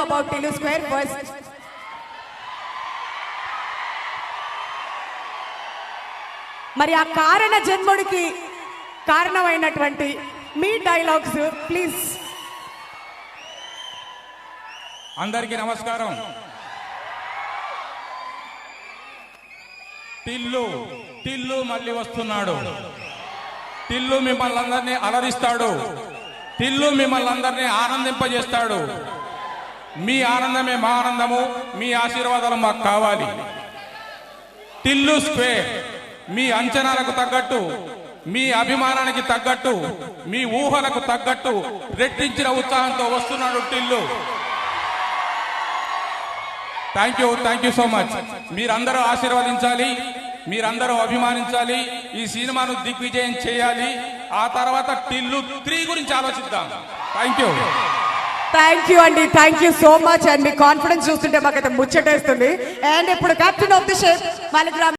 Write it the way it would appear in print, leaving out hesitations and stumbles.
about Tillu Square first. మరి ఆ కారణ జన్ముడికి కారణమైనటువంటి మీ డైలాగ్స్ ప్లీజ్. అందరికీ నమస్కారం. టిల్లు మళ్ళీ వస్తున్నాడు. టిల్లు మిమ్మల్ని అందరినీ అలరిస్తాడు. టిల్లు మిమ్మల్ని అందరినీ ఆనందింపజేస్తాడు. మీ ఆనందమే మా ఆనందము. మీ ఆశీర్వాదాలు మాకు కావాలి. టిల్లు స్క్వేర్ మీ అంచనాలకు తగ్గట్టు, మీ అభిమానానికి తగ్గట్టు, మీ ఊహలకు తగ్గట్టు రెట్టించిన ఉత్సాహంతో వస్తున్నాడు Tillu. Thank you so much. మీరందరూ ఆశీర్వదించాలి, మీరందరూ అభిమానించాలి, ఈ సినిమాను దిగ్విజయం చేయాలి. ఆ తర్వాత టిల్లు 3 గురించి ఆలోచిద్దాం. థ్యాంక్ యూ అండి, thank you so much. And me confidence చూస్తుంటే మాకైతే ముచ్చటేస్తుంది. అండ్ ఇప్పుడు కెప్టెన్ ఆఫ్ ది షిప్